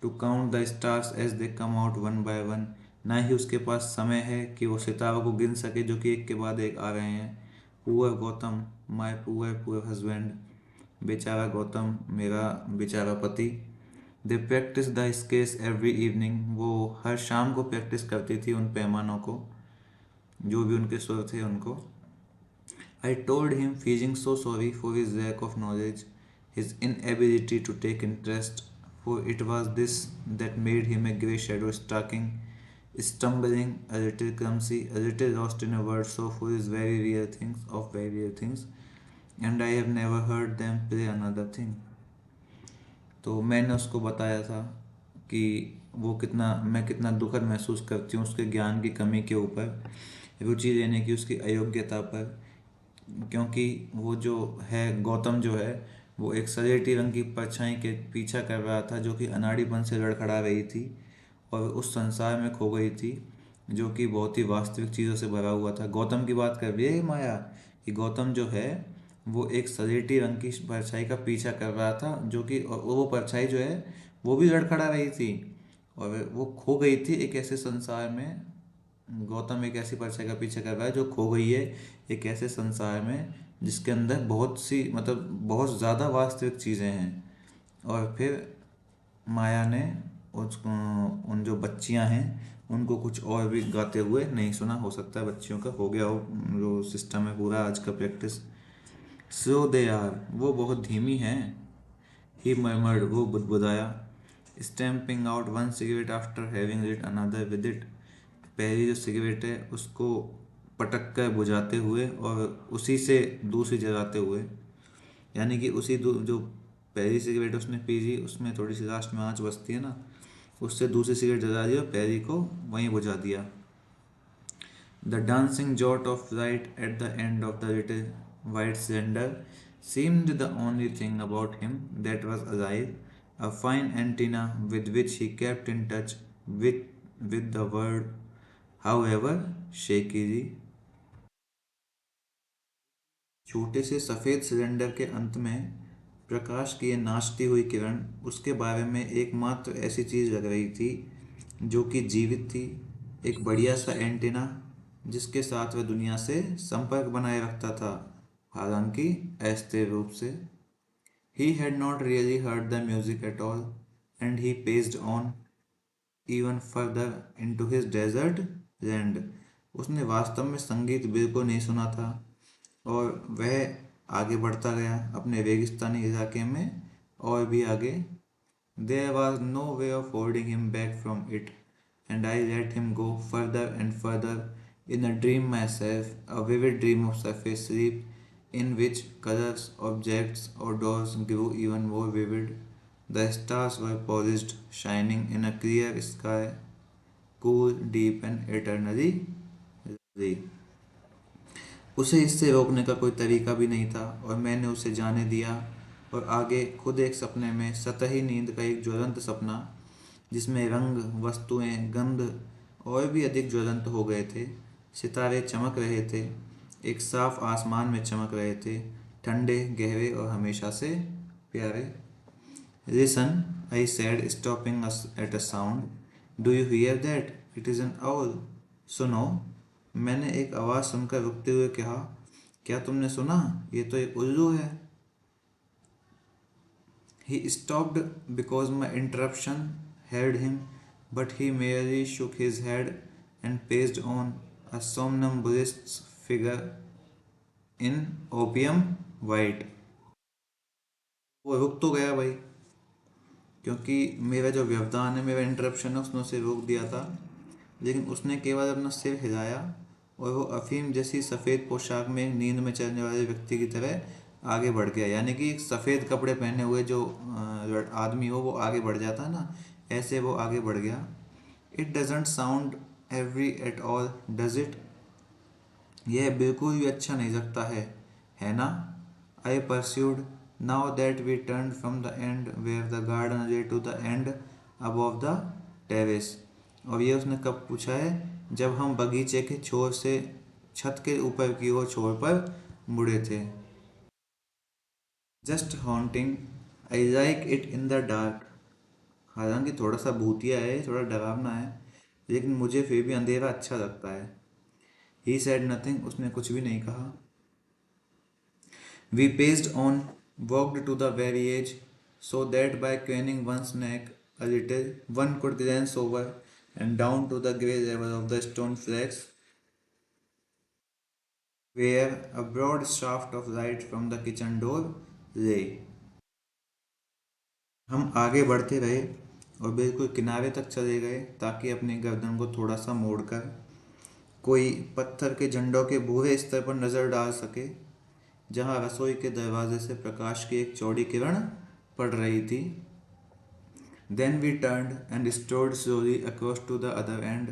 to count the stars as they come out one by one, ना ही उसके पास समय है कि वो सितारों को गिन सके जो कि एक के बाद एक आ रहे हैं। Poor Gautam, my poor poor husband, बेचारा गौतम, मेरा बेचारा पति। They practise the scales every evening, वो हर शाम को प्रैक्टिस करती थी उन पैमानों को, जो भी उनके स्वर थे उनको। I told him, feeling so sorry for his lack of knowledge, his inability to take interest, for it was this that made him a grey shadow stalking, stumbling, a little clumsy, a little lost in a world so full of very real things, and I have never heard them play another thing। तो मैंने उसको बताया था कि मैं कितना दुखद महसूस करती हूँ उसके ज्ञान की कमी के ऊपर, रुचि लेने की उसकी अयोग्यता पर, क्योंकि वो जो है गौतम जो है वो एक सलेटी रंग की परछाई के पीछा कर रहा था जो कि अनाड़ीपन से लड़खड़ा रही थी और उस संसार में खो गई थी जो कि बहुत ही वास्तविक चीज़ों से भरा हुआ था। गौतम की बात कर रही है माया कि गौतम जो है वो एक सलेटी रंग की परछाई का पीछा कर रहा था जो कि, और वो परछाई जो है वो भी लड़खड़ा रही थी और वो खो गई थी एक ऐसे संसार में। गौतम एक ऐसी परछाई का पीछा कर रहा है जो खो गई है एक ऐसे संसार में जिसके अंदर बहुत सी, मतलब बहुत ज़्यादा वास्तविक चीज़ें हैं। और फिर माया ने उसको, उन जो बच्चियां हैं उनको कुछ और भी गाते हुए नहीं सुना, हो सकता है बच्चियों का हो गया हो जो सिस्टम है पूरा आज का प्रैक्टिस। स्लो दे आर, वो बहुत धीमी हैं। ही मर्मर्ड, वो बुदबुदाया। Stamping out one cigarette after having lit another with it, पहली जो सिगरेट है उसको पटक कर बुझाते हुए और उसी से दूसरी जलाते हुए, यानी कि जो पहली सिगरेट उसने पी ली उसमें थोड़ी सी लास्ट में आँच बचती है ना, उससे दूसरी सिगरेट जला दी और पहली को वहीं बुझा दिया। The dancing jot of light at the end of the little white cylinder seemed the only thing about him that was alive, a fine antenna with which he kept in touch with with the word however shaky जी। छोटे से सफेद cylinder के अंत में प्रकाश की ये नाचती हुई किरण उसके बारे में एकमात्र ऐसी चीज लग रही थी जो कि जीवित थी, एक बढ़िया सा एंटीना जिसके साथ वह दुनिया से संपर्क बनाए रखता था, हालांकि अस्थिर रूप से। He had not really heard the music at all, and he paced on even further into his desert land. उसने वास्तव में संगीत बिल्कुल नहीं सुना था और वह आगे बढ़ता गया अपने रेगिस्तानी इलाके में और भी आगे। There was no way of holding him back from it, and I let him go further and further in a dream myself, a vivid dream of surface sleep in which colors, objects, or doors grew even more vivid. The stars were polished, shining in a clear sky, cool, deep, and eternally lovely. उसे इससे रोकने का कोई तरीका भी नहीं था और मैंने उसे जाने दिया और आगे खुद एक सपने में सतही नींद का एक ज्वलंत सपना जिसमें रंग, वस्तुएं, गंध और भी अधिक ज्वलंत हो गए थे। सितारे चमक रहे थे, एक साफ आसमान में चमक रहे थे, ठंडे, गहरे और हमेशा से प्यारे। Listen, I said, stopping us at a sound. Do you hear that? It is an owl. सुनो, मैंने एक आवाज़ सुनकर रुकते हुए कहा, क्या तुमने सुना? ये तो एक उल्लू है। He stopped because my interruption held him, but he merely shook his head and paced on, a somnambulist's figure in opium white. वो रुक तो गया भाई, क्योंकि मेरा जो व्यवधान है, मेरा इंटरप्शन है, उसने उसे रोक दिया था, लेकिन उसने केवल अपना सिर हिलाया और वो अफीम जैसी सफ़ेद पोशाक में नींद में चलने वाले व्यक्ति की तरह आगे बढ़ गया। यानी कि एक सफ़ेद कपड़े पहने हुए जो आदमी हो वो आगे बढ़ जाता है ना, ऐसे वो आगे बढ़ गया। It doesn't sound every at all does it? यह बिल्कुल भी अच्छा नहीं लगता है ना? I pursued, now that we turn from the end where the garden lay to the end above the terrace. और ये उसने कब पूछा है? जब हम बगीचे के छोर से छत के ऊपर की ओर छोर पर मुड़े थे। Just haunting, I like it in the dark. हालांकि थोड़ा सा भूतिया है, थोड़ा डरावना है, लेकिन मुझे फिर भी अंधेरा अच्छा लगता है। ही सेड नथिंग, उसने कुछ भी नहीं कहा। We passed on, walked to the very edge, so that by craning one's neck a little, one could glance over and down to the grey level of the stone flags, where a broad shaft of light from the kitchen door lay. हम आगे बढ़ते रहे और बिल्कुल किनारे तक चले गए ताकि अपनी गर्दन को थोड़ा सा मोड़कर कोई पत्थर के झंडों के भूरे स्तर पर नजर डाल सके, जहां रसोई के दरवाजे से प्रकाश की एक चौड़ी किरण पड़ रही थी। Then we turned and strode slowly across to the other end,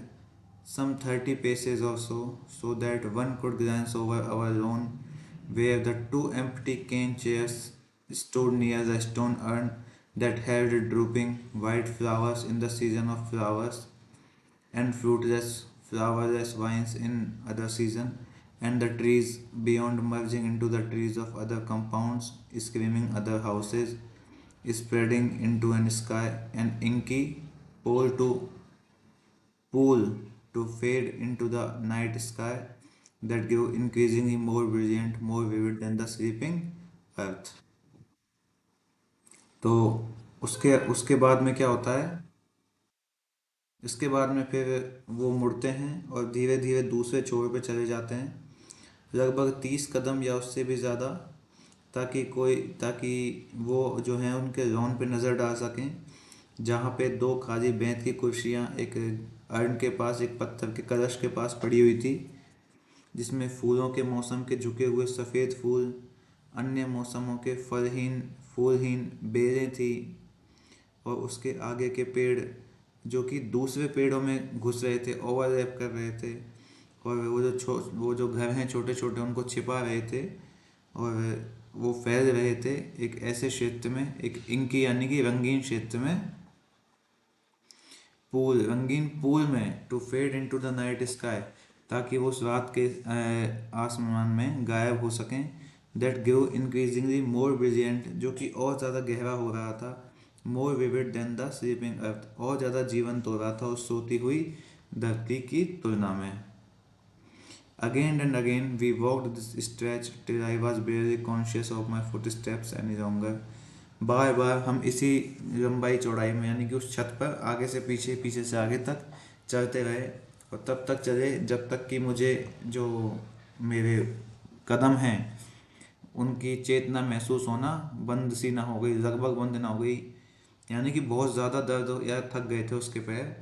some 30 paces or so, so that one could glance over our lawn, where the two empty cane chairs stood near the stone urn that held drooping white flowers in the season of flowers, and fruitless, flowerless vines in other season, and the trees beyond merging into the trees of other compounds, screaming other houses, spreading into an sky, an inky pole to pool to fade into the night sky that grew increasingly more brilliant, more vivid than the sleeping earth. तो उसके उसके बाद में क्या होता है? इसके बाद में फिर वो मुड़ते हैं और धीरे धीरे दूसरे छोर पे चले जाते हैं, लगभग 30 कदम या उससे भी ज़्यादा, ताकि वो जो हैं उनके लॉन पे नज़र डाल सकें, जहाँ पे दो खाली बेंत की कुर्सियाँ एक अर्न के पास, एक पत्थर के कलश के पास पड़ी हुई थी, जिसमें फूलों के मौसम के झुके हुए सफ़ेद फूल, अन्य मौसमों के फलहीन फूलहीन बेलें थी, और उसके आगे के पेड़ जो कि दूसरे पेड़ों में घुस रहे थे, ओवरलैप कर रहे थे, और वो जो घर हैं छोटे छोटे उनको छिपा रहे थे, और वो फैल रहे थे एक ऐसे क्षेत्र में, एक इंकी यानी कि रंगीन क्षेत्र में पूल, रंगीन पूल में, to fade into the night sky, ताकि वो उस रात के आसमान में गायब हो सकें। That grow increasingly more brilliant, जो कि और ज़्यादा गहरा हो रहा था। मोर विविड देन द स्लीपिंग अर्थ, और ज़्यादा जीवंत हो रहा था उस सोती हुई धरती की तुलना में। Again and again we walked this stretch till I was barely conscious of my footsteps any longer. बार बार हम इसी लंबाई चौड़ाई में, यानी कि उस छत पर आगे से पीछे, पीछे से आगे तक चलते रहे, और तब तक चले जब तक कि मुझे जो मेरे कदम हैं उनकी चेतना महसूस होना बंद सी ना हो गई, लगभग बंद ना हो गई। यानी कि बहुत ज़्यादा दर्द या थक गए थे उसके पैर,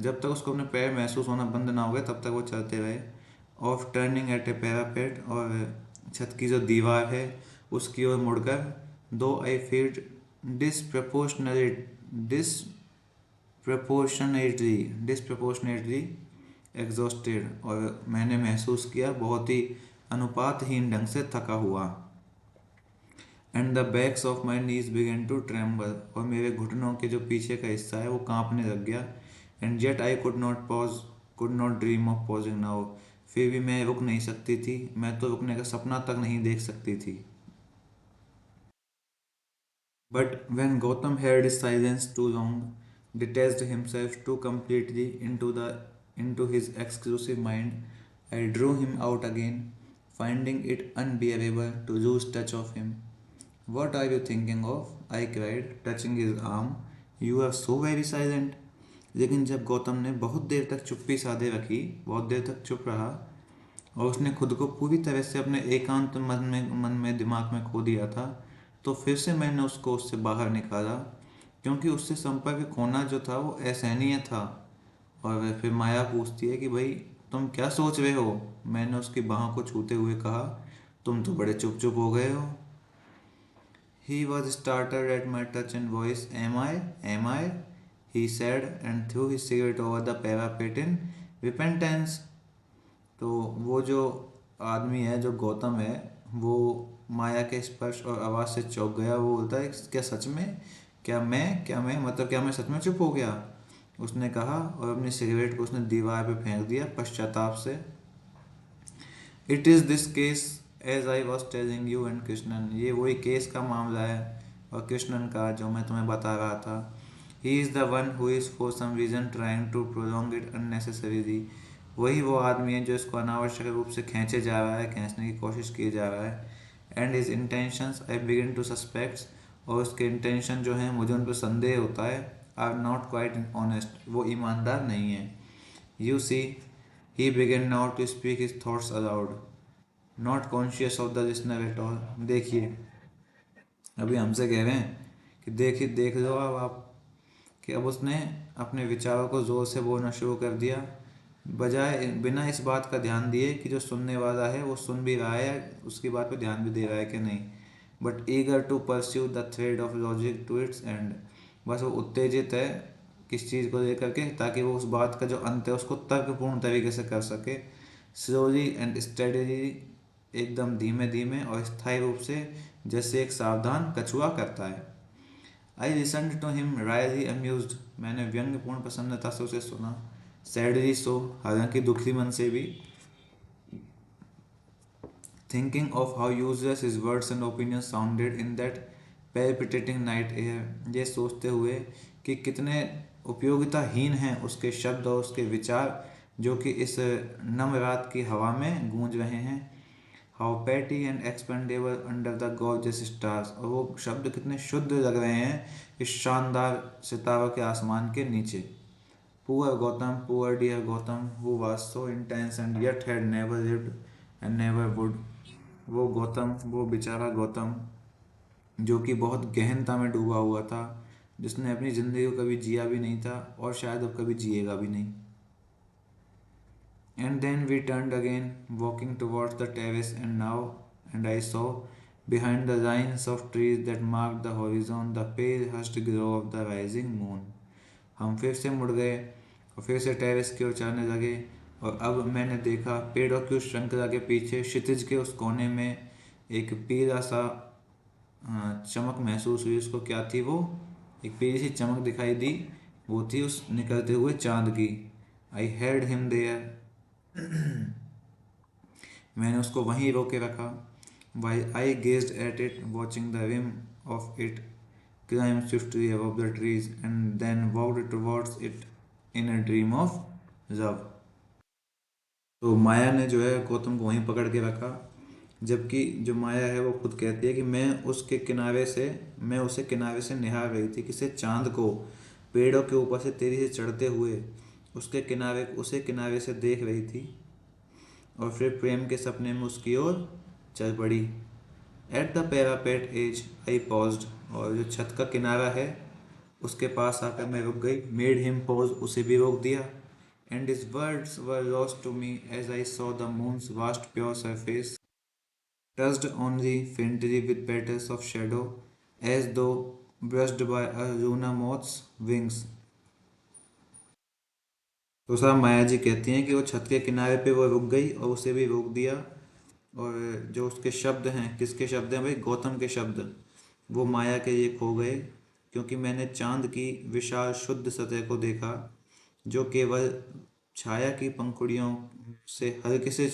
जब तक उसको अपने पैर महसूस होना बंद ना हो गए तब तक वो चलते रहे। Off turning at a parapet, और छत की जो दीवार है उसकी ओर मुड़कर, दो आई फील्ड डिसप्रपोर्शनेटली डिसप्रपोर्शनेटली एग्जॉस्टेड, और मैंने महसूस किया बहुत ही अनुपातहीन ढंग से थका हुआ। And the backs of my knees began to tremble, और मेरे घुटनों के जो पीछे का हिस्सा है वो कांपने लग गया। And yet I could not pause, could not dream of pausing now, फिर भी मैं रुक नहीं सकती थी, मैं तो रुकने का सपना तक नहीं देख सकती थी। But when Gautam held his silence too long, detached himself too completely into his exclusive mind, I drew him out again, finding it unbearable to lose touch of him. What are you thinking of? I cried, touching his arm. You are so very silent. लेकिन जब गौतम ने बहुत देर तक चुप्पी साधे रखी, बहुत देर तक चुप रहा, और उसने खुद को पूरी तरह से अपने एकांत मन में दिमाग में खो दिया था, तो फिर से मैंने उसको उससे बाहर निकाला, क्योंकि उससे संपर्क खोना जो था वो असहनीय था। और फिर माया पूछती है कि भाई तुम क्या सोच रहे हो। मैंने उसकी बाहों को छूते हुए कहा, तुम तो बड़े चुप चुप हो गए हो। He was startled at my touch and voice. Am I? Am I? He said and threw his cigarette over the parapet in repentance. तो वो जो आदमी है, जो गौतम है, वो माया के स्पर्श और आवाज़ से चौंक गया। वो बोलता है, क्या सच में? क्या मैं मतलब क्या मैं सच में चुप हो गया? उसने कहा, और अपनी सिगरेट को उसने दीवार पे फेंक दिया पश्चाताप से। It is this case as I was telling you and Krishnan, ये वही केस का मामला है, और कृष्णन का, जो मैं तुम्हें बता रहा था। He is the one who is for some reason trying to prolong it unnecessarily, वही वो आदमी है जो इसको अनावश्यक रूप से खींचे जा रहा है, खींचने की कोशिश की जा रहा है। And his intentions I begin to suspects, और उसके इंटेंशन जो हैं मुझे उन पर संदेह होता है, आर नॉट क्वाइट ऑनेस्ट, वो ईमानदार नहीं है। You see, he began now to speak his thoughts aloud, not conscious of the listener at all. देखिए, अभी हमसे कह रहे हैं कि देखिए, देख लो अब आप, कि अब उसने अपने विचारों को ज़ोर से बोलना शुरू कर दिया, बजाय बिना इस बात का ध्यान दिए कि जो सुनने वाला है वो सुन भी रहा है, उसकी बात पे ध्यान भी दे रहा है कि नहीं। But eager to pursue the thread of logic to its end, बस वो उत्तेजित है किस चीज़ को लेकर के, ताकि वो उस बात का जो अंत है उसको तर्कपूर्ण तरीके से कर सके। स्लोली एंड स्टेडीली, एकदम धीमे धीमे और स्थायी रूप से, जैसे एक सावधान कछुआ करता है। I listened to him wryly amused, मैंने व्यंग्यपूर्ण प्रसन्नता से उसे सुना। सैडली सो, हालांकि दुखी मन से भी। Thinking of how useless his words and opinion sounded in that palpitating night air, ये सोचते हुए कि कितने उपयोगिताहीन हैं उसके शब्द और उसके विचार, जो कि इस नम रात की हवा में गूंज रहे हैं। How petty and expendable under the gorgeous stars, और वो शब्द कितने शुद्ध लग रहे हैं इस शानदार सितारों के आसमान के नीचे। Poor Gautam, poor dear Gautam, who was so intense and yet had never lived and never would, वो गौतम, वो बेचारा गौतम, जो कि बहुत गहनता में डूबा हुआ था, जिसने अपनी ज़िंदगी को कभी जिया भी नहीं था और शायद अब कभी जिएगा भी नहीं। And then we turned again, walking towards the terrace, and I saw, behind the lines of trees that marked the horizon, the pale hushed glow of the rising moon. हम फिर से मुड़ गए और फिर से टेरेस की ओर चलने लगे, और अब मैंने देखा पेड़ों की उस श्रृंखला के पीछे क्षितिज के उस कोने में एक पीला सा चमक महसूस हुई। उसको क्या थी वो? एक पीली सी चमक दिखाई दी। वो थी उस निकलते हुए चांद की। आई हैड हिम देयर, मैंने उसको वहीं रोके रखा। While I gazed at it watching the rim of it climb swiftly above the trees and then walked towards it in a dream of love. तो माया ने जो है गौतम को वहीं पकड़ के रखा, जबकि जो माया है वो खुद कहती है कि मैं उसे किनारे से निहार रही थी, किसे, चांद को, पेड़ों के ऊपर से तेजी से चढ़ते हुए उसे किनारे से देख रही थी, और फिर प्रेम के सपने में उसकी ओर चल पड़ी। At the parapet edge I paused, और जो छत का किनारा है उसके पास आकर मैं रुक गई। मेड हिम पॉज, उसे भी रोक दिया। And his words were lost to me as I saw the moon's vast pure surface touched only faintly with petals of shadow as though brushed by a Luna moth's wings। तो साहब माया जी कहती हैं कि वो छत के किनारे पे वो रुक गई और उसे भी रोक दिया, और जो उसके शब्द हैं, किसके शब्द हैं भाई, गौतम के शब्द, वो माया के ये खो गए, क्योंकि मैंने चांद की विशाल शुद्ध सतह को देखा, जो केवल छाया की पंखुड़ियों से हल्के से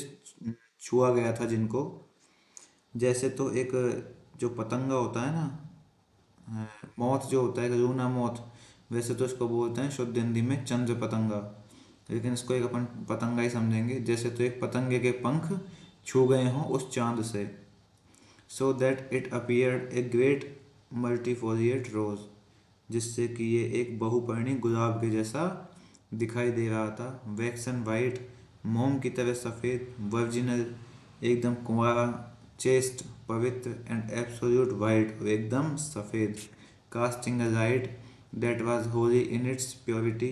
छुआ गया था, जिनको जैसे तो एक जो पतंगा होता है ना, मौत जो होता है, लूना मौत, वैसे तो इसको बोलते हैं शुद्ध हिंदी में चंद्र पतंगा, लेकिन इसको एक अपन पतंगा ही समझेंगे। जैसे तो एक पतंगे के पंख छू गए हों उस चांद से, so that it appeared a great multifoliate rose, जिससे कि ये एक बहुपर्णी गुलाब के जैसा दिखाई दे रहा था। वैक्सन वाइट, मोम की तरह सफ़ेद, वर्जिनल, एकदम कुंवारा, चेस्ट, पवित्र, एंड एब्सोल्यूट वाइट, और एकदम सफ़ेद, casting a light that was holy in its purity,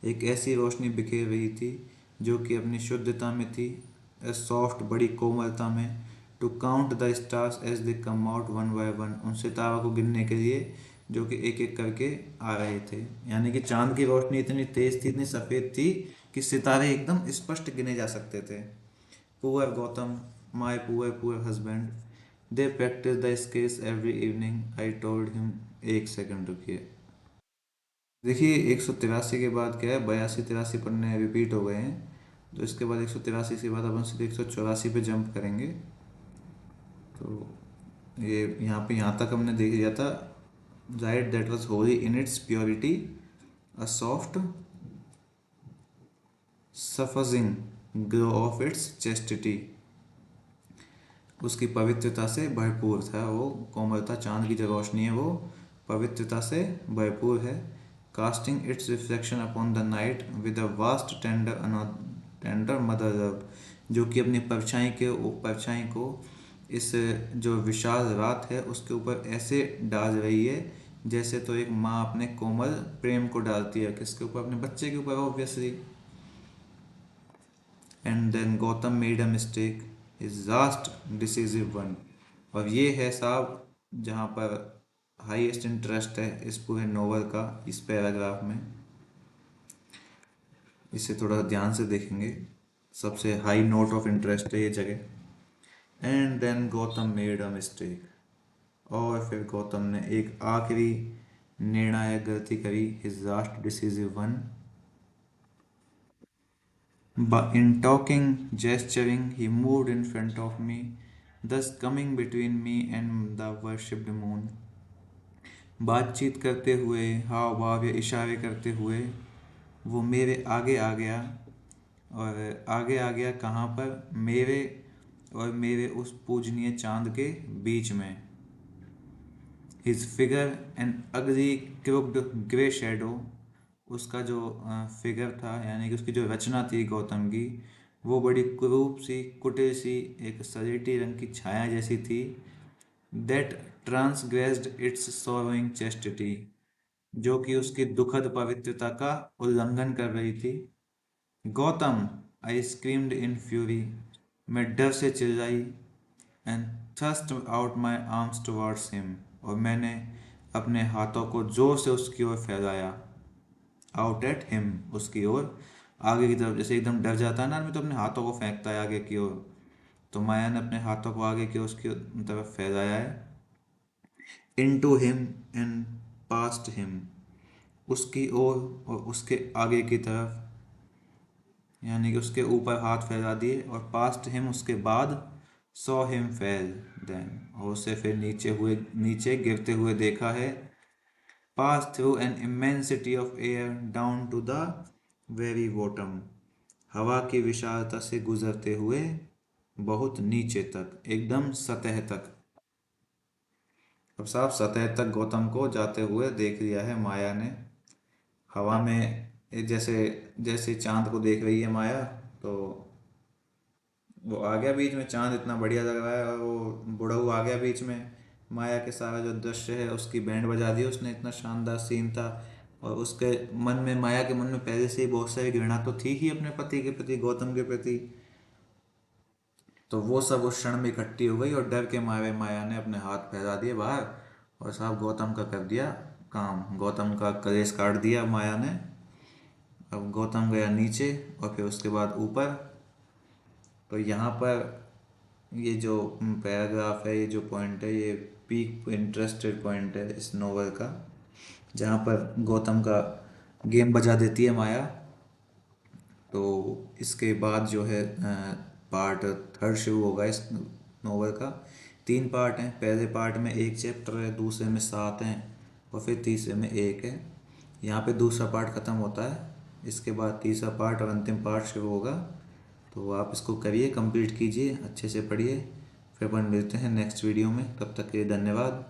एक ऐसी रोशनी बिखेर रही थी जो कि अपनी शुद्धता में थी, ए सॉफ्ट, बड़ी कोमलता में, to count the stars as they come out one by one, उन सितारों को गिनने के लिए जो कि एक एक करके आ रहे थे। यानी कि चांद की रोशनी इतनी तेज थी, इतनी सफ़ेद थी कि सितारे एकदम स्पष्ट गिने जा सकते थे। Poor Gautam, my poor poor husband, they practise the scales every evening, I told him. एक सेकंड रुकिए, देखिए 183 के बाद क्या है, 82 83 पन्ने रिपीट हो गए हैं, तो इसके बाद 183 के बाद अपन सीधे 184 पे जंप करेंगे। तो ये यहाँ तक हमने देख लिया था। Right, that was holy in its purity, a soft suffusing glow of its chastity, उसकी पवित्रता से भरपूर था वो, कोमलता, चांद की जो रोशनी है वो पवित्रता से भरपूर है। Casting it's reflection upon the night with a vast tender mother love, जो कि अपनी परछाई को इस जो विशाल रात है उसके ऊपर ऐसे डाल रही है जैसे तो एक माँ अपने कोमल प्रेम को डालती है, किसके ऊपर, अपने बच्चे के ऊपर obviously. And then Gautam made a mistake, is last decisive one, और ये है साहब जहाँ पर हाईएस्ट इंटरेस्ट है इस पूरे नोवेल का, इस पैराग्राफ में। इसे थोड़ा ध्यान से देखेंगे, सबसे हाई नोट ऑफ इंटरेस्ट है ये जगह। And then Gautam made a mistake, और फिर गौतम ने एक आखिरी निर्णायक गलती करी, his last decisive one. But in talking, gesturing, he moved in front of me, thus coming between me and the worshipped moon। बातचीत करते हुए, हाव भाव या इशारे करते हुए वो मेरे आगे आ गया, और आगे आ गया कहाँ पर, मेरे और मेरे उस पूजनीय चांद के बीच में। हिज फिगर एंड अगली क्रुक्ड ग्रे शेडो, उसका जो फिगर था, यानी कि उसकी जो रचना थी गौतम की, वो बड़ी कुरूप सी, कुटिल सी, एक सलेटी रंग की छाया जैसी थी। दैट ट्रांसग्रेस्ड इट्स सोरोइंग चेस्टिटी, जो कि उसकी दुखद पवित्रता का उल्लंघन कर रही थी। गौतम, आई स्क्रीम्ड इन फ्यूरी, मैं डर से चिल्लाई। And thrust out my arms towards him, और मैंने अपने हाथों को जोर से उसकी ओर फैलाया। आउट एट हिम, उसकी ओर, आगे की तरफ, जैसे एकदम डर जाता है ना आदमी तो अपने हाथों को फेंकता है आगे की ओर, तो माया ने अपने हाथों को आगे की उसकी तरफ फैलाया है। Into him and past him, उसकी ओर और उसके आगे की तरफ, यानी कि उसके ऊपर हाथ फैला दिए, और पास्ट हिम उसके बाद, सॉ हिम फेल देन, और उसे फिर नीचे गिरते हुए देखा है, pass through an immensity of air down to the very bottom, हवा की विशालता से गुजरते हुए बहुत नीचे तक, एकदम सतह तक। अब साफ सतह तक गौतम को जाते हुए देख लिया है माया ने, हवा में। जैसे जैसे चांद को देख रही है माया, तो वो आ गया बीच में, चांद इतना बढ़िया लग रहा है, और वो बुढ़ऊ आ गया बीच में, माया के सारा जो दृश्य है उसकी बैंड बजा दी उसने, इतना शानदार सीन था। और उसके मन में, माया के मन में पहले से ही बहुत सारी घृणा तो थी ही अपने पति के प्रति, गौतम के प्रति। तो वो सब उस क्षण में इकट्ठी हो गई, और डर के मारे माया ने अपने हाथ फैला दिए बाहर, और साहब गौतम का कर दिया काम, गौतम का कलेश काट दिया माया ने। अब गौतम गया नीचे और फिर उसके बाद ऊपर। तो यहाँ पर ये जो पैराग्राफ है, ये जो पॉइंट है, ये पीक इंटरेस्टेड पॉइंट है इस नोवेल का, जहाँ पर गौतम का गेम बजा देती है माया। तो इसके बाद जो है पार्ट थर्ड शुरू होगा इस नोवेल का। 3 पार्ट हैं, पहले पार्ट में 1 चैप्टर है, दूसरे में 7 हैं, और फिर तीसरे में 1 है। यहाँ पे दूसरा पार्ट ख़त्म होता है, इसके बाद तीसरा पार्ट और अंतिम पार्ट शुरू होगा। तो आप इसको करिए, कंप्लीट कीजिए, अच्छे से पढ़िए। फिर अपन मिलते हैं नेक्स्ट वीडियो में, तब तक के लिए धन्यवाद।